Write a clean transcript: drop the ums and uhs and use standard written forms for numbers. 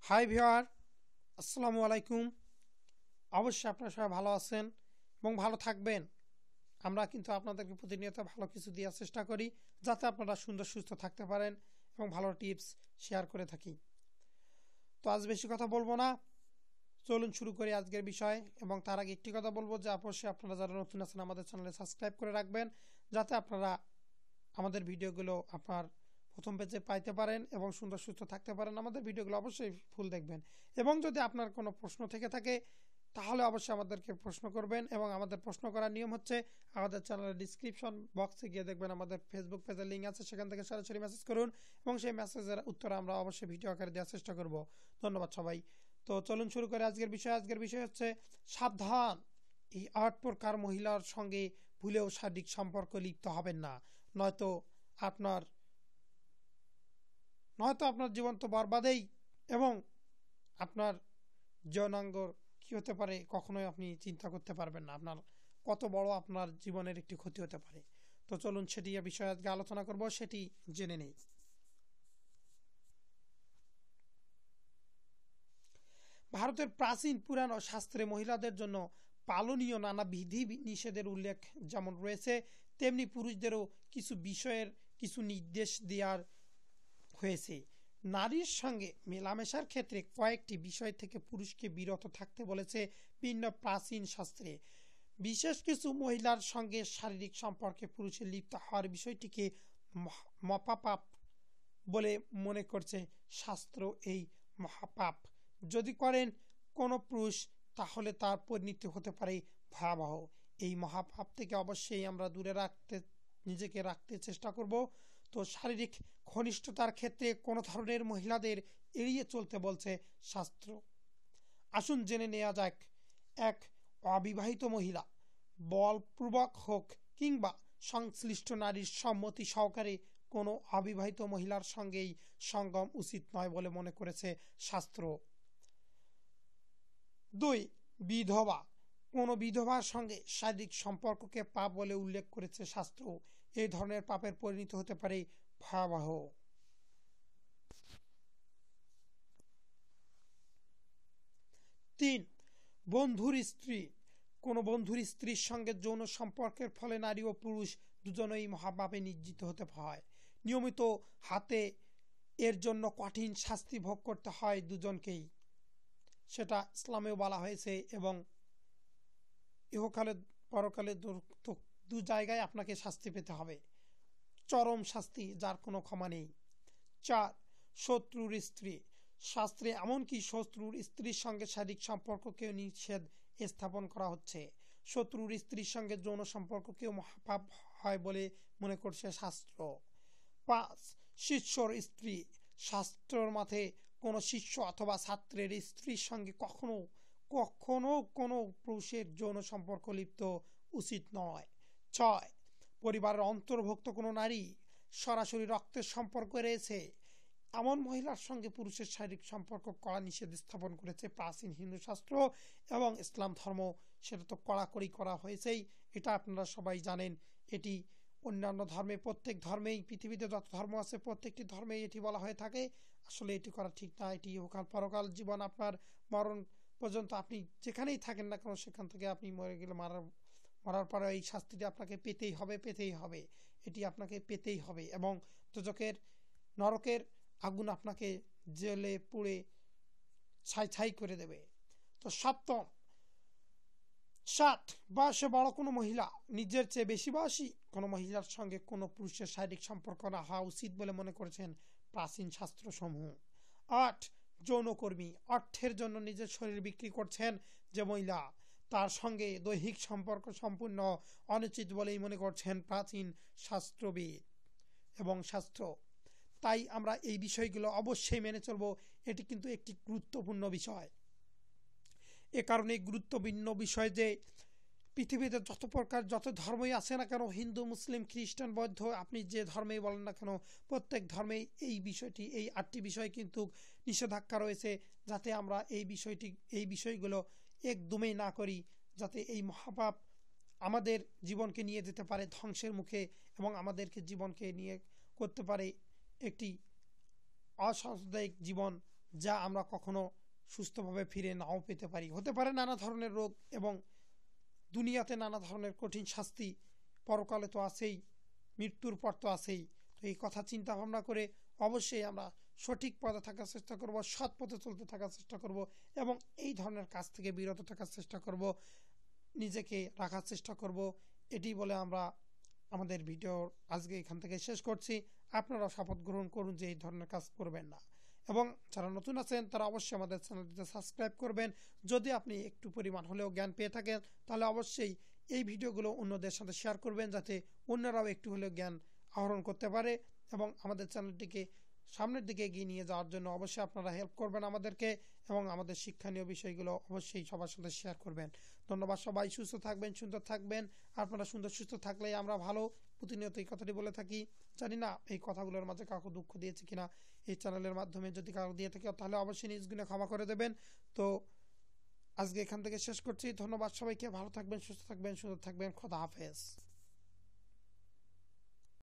High ভিওয়ার, আসসালামু আলাইকুম। অবশ্যই আপনারা সবাই ভালো আছেন এবং ভালো থাকবেন। আমরা কিন্তু আপনাদেরকে প্রতিনিয়ত ভালো কিছু দেওয়ার চেষ্টা করি, যাতে আপনারা সুন্দর সুস্থ থাকতে পারেন এবং ভালো টিপস শেয়ার করে থাকি। তো আজ বেশি কথা বলবো না, চলুন শুরু করি আজকের বিষয়। এবং তার আগে একটি কথা বলবো যে অবশ্যই আপনারা যারা নতুন আছেন আমাদের চ্যানেলে সাবস্ক্রাইব করে রাখবেন, যাতে আপনারা আমাদের ভিডিওগুলো আপনার প্রথম পেজে পাইতে পারেন এবং সুন্দর সুস্থ থাকতে পারেন। আমাদের ভিডিওগুলো অবশ্যই ফুল দেখবেন এবং যদি আপনার কোনো প্রশ্ন থেকে থাকে তাহলে অবশ্যই আমাদেরকে প্রশ্ন করবেন। এবং আমাদের প্রশ্ন করার নিয়ম হচ্ছে, আমাদের চ্যানেলের ডিসক্রিপশন বক্সে গিয়ে দেখবেন আমাদের ফেসবুক পেজের লিঙ্ক আছে, সেখান থেকে সরাসরি মেসেজ করুন এবং সেই মেসেজের উত্তর আমরা অবশ্যই ভিডিও আকারে দেওয়ার চেষ্টা করব। ধন্যবাদ সবাই। তো চলুন শুরু করে আজকের বিষয়। আজকের বিষয় হচ্ছে সাবধান, এই ৮ প্রকার মহিলার সঙ্গে ভুলেও শারীরিক সম্পর্ক লিপ্ত হবেন না, নয়তো আপনার জীবন তো বরবাদেই এবং আপনার যৌনাঙ্গর কি হতে পারে কখনোই আপনি চিন্তা করতে পারবেন না। আপনার কত বড় আপনার জীবনের একটি ক্ষতি হতে পারে। তো চলুন সেটি বিষয়ে আজকে আলোচনা করব, সেটি জেনে নেই। ভারতের প্রাচীন পুরাণ ও শাস্ত্রে মহিলাদের জন্য পালনীয় নানা বিধি নিষেধের উল্লেখ যেমন রয়েছে, তেমনি পুরুষদেরও কিছু বিষয়ের কিছু নির্দেশ দেওয়ার হয়েছে। নারীর সঙ্গে মেলামেশার ক্ষেত্রে কয়েকটি বিষয় থেকে পুরুষকে বিরত থাকতে বলেছে ভিন্ন প্রাচীন শাস্ত্রে। বিশেষ কিছু মহিলার সঙ্গে শারীরিক সম্পর্কে পুরুষের লিপ্ত হওয়ার বিষয়টিকে মহাপাপ বলে মনে করছে শাস্ত্র। এই মহাপাপ যদি করেন কোনো পুরুষ, তাহলে তার পরিণতি হতে পারে ভয়াবহ। এই মহাপাপ থেকে অবশ্যই আমরা দূরে নিজেকে রাখতে চেষ্টা করব। তো শারীরিক ঘনিষ্ঠতার ক্ষেত্রে কোনো ধরনের মহিলাদের এড়িয়ে চলতে বলছে শাস্ত্র। আসুন জেনে নেওয়া যাক। এক, অবিবাহিত মহিলা বলপূর্বক হোক কিংবা সংশ্লিষ্ট নারীর সম্মতি সহকারে কোনো অবিবাহিত মহিলার সঙ্গেই সঙ্গম উচিত নয় বলে মনে করেছে শাস্ত্র। ২, বিধবা কোনো বিধবার সঙ্গে শারীরিক সম্পর্ককে পাপ বলে উল্লেখ করেছে শাস্ত্র। এই ধরনের পাপের পরিণতি হতে পারে ভয়াবহ। ৩, বন্ধুর স্ত্রী কোনো বন্ধুর স্ত্রীর সঙ্গে যৌন সম্পর্কের ফলে নারী ও পুরুষ দুজনেই মহাপাপে নির্জিত হতে হয়। নিয়মিত হাতে এর জন্য কঠিন শাস্তি ভোগ করতে হয় দুজনকেই, সেটা ইসলামেও বলা হয়েছে। এবং ইহকালে পরকালে দু জায়গায় আপনাকে শাস্তি পেতে হবে, চরম শাস্তি, যার কোনো ক্ষমা নেই। ৪, শত্রুর স্ত্রী শাস্ত্রে এমনকি শত্রুর স্ত্রীর সঙ্গে শারীরিক সম্পর্ককেও নিষেধ স্থাপন করা হচ্ছে। শত্রুর স্ত্রীর সঙ্গে যৌন সম্পর্ককেও মহাপাপ হয় বলে মনে করছে শাস্ত্র। ৫, শিষ্যর স্ত্রী শাস্ত্রের মতে কোনো শিষ্য অথবা ছাত্রের স্ত্রীর সঙ্গে কখনো কখনো কোনো পুরুষের যৌন সম্পর্ক লিপ্ত উচিত নয়। ৬, পরিবারের অন্তর্ভুক্ত কোনো নারী সরাসরি রক্তের সম্পর্ক রয়েছে এমন মহিলার সঙ্গে পুরুষের শারীরিক সম্পর্ক করা নিষেধ স্থাপন করেছে প্রাচীন হিন্দু শাস্ত্র এবং ইসলাম ধর্ম। সেটা তো কড়াকড়ি করা হয়েছেই, এটা আপনারা সবাই জানেন। এটি অন্যান্য ধর্মে, প্রত্যেক ধর্মেই, পৃথিবীতে যত ধর্ম আছে প্রত্যেকটি ধর্মেই এটি বলা হয়ে থাকে। আসলে এটি করা ঠিক না। এটি ইহকাল পরকাল জীবন, আপনার মরণ পর্যন্ত আপনি যেখানেই থাকেন না কেন, সেখান থেকে আপনি মরে গেলে মরার পরে এই শাস্তিটি আপনাকে পেতেই হবে। এটি আপনাকে পেতেই হবে। এবং দোজখের, নরকের আগুন আপনাকে জেলে পুড়ে ছাই করে দেবে। তো ৭, বয়সে বড় কোনো মহিলা নিজের চেয়ে বেশি বয়সী কোনো মহিলার সঙ্গে কোনো পুরুষের শারীরিক সম্পর্ক না হওয়া উচিত বলে মনে করেছেন প্রাচীন শাস্ত্রসমূহ। ৮, যৌনকর্মী অর্থের জন্য নিজের শরীর বিক্রি করছেন যে মহিলা, তার সঙ্গে দৈহিক সম্পর্ক সম্পূর্ণ অনুচিত বলেই মনে করছেন প্রাচীন শাস্ত্রবিদ এবং শাস্ত্র। তাই আমরা এই বিষয়গুলো অবশ্যই মেনে চলব। এটি কিন্তু একটি গুরুত্বপূর্ণ বিষয়। এ কারণে গুরুত্বপূর্ণ বিষয় যে পৃথিবীতে যত ধর্মই আছে না কেন, হিন্দু, মুসলিম, খ্রিস্টান, বৌদ্ধ, আপনি যে ধর্মেই বলেন না কেন, প্রত্যেক ধর্মেই এই ৮টি বিষয় কিন্তু নিষেধাজ্ঞা রয়েছে, যাতে আমরা এই বিষয়গুলো একদমই না করি, যাতে এই মহাপাপ আমাদের জীবনকে নিয়ে যেতে পারে ধ্বংসের মুখে এবং আমাদেরকে জীবনকে নিয়ে করতে পারে একটি অসাম্প্রদায়িক জীবন যা আমরা কখনো সুস্থভাবে ফিরে নাও পেতে পারি। হতে পারে নানা ধরনের রোগ এবং দুনিয়াতে নানা ধরনের কঠিন শাস্তি, পরকালে তো আছেই, মৃত্যুর পর তো আছেই। তো এই কথা চিন্তা ভাবনা করে অবশ্যই আমরা সঠিক পথে থাকার চেষ্টা করব, সৎ পথে চলতে থাকার চেষ্টা করব এবং এই ধরনের কাজ থেকে বিরত থাকার চেষ্টা করব, নিজেকে রাখার চেষ্টা করব। এটি বলে আমরা আমাদের ভিডিও আজকে এখান থেকে শেষ করছি। আপনারা শপথ গ্রহণ করুন যে এই ধরনের কাজ করবেন না এবং যারা নতুন আছেন তারা অবশ্যই আমাদের চ্যানেলটিতে সাবস্ক্রাইব করবেন। যদি আপনি একটু পরিমাণ হলেও জ্ঞান পেয়ে থাকেন তাহলে অবশ্যই এই ভিডিওগুলো অন্যদের সাথে শেয়ার করবেন, যাতে অন্যরাও একটু হলেও জ্ঞান আহরণ করতে পারে এবং আমাদের চ্যানেলটিকে সামনের দিকে এগিয়ে নিয়ে যাওয়ার জন্য অবশ্যই আপনারা হেল্প করবেন আমাদেরকে এবং আমাদের শিক্ষণীয় বিষয়গুলো অবশ্যই সবার সাথে শেয়ার করবেন। ধন্যবাদ। সবাই সুস্থ থাকবেন, সুন্দর থাকবেন। আপনারা সুন্দর সুস্থ থাকলেই আমরা ভালো। প্রতিনিয়ত এই কথাটি বলে থাকি। জানি না এই কথাগুলোর মাঝে কাউকে দুঃখ দিয়েছে কিনা, এই চ্যানেলের মাধ্যমে যদি কাউকে দিয়ে থাকে তাহলে অবশ্যই নিজ গুণে ক্ষমা করে দেবেন। তো আজকে এখান থেকে শেষ করছি। ধন্যবাদ সবাইকে। ভালো থাকবেন, সুস্থ থাকবেন, সুন্দর থাকবেন। খোদা হাফেজ।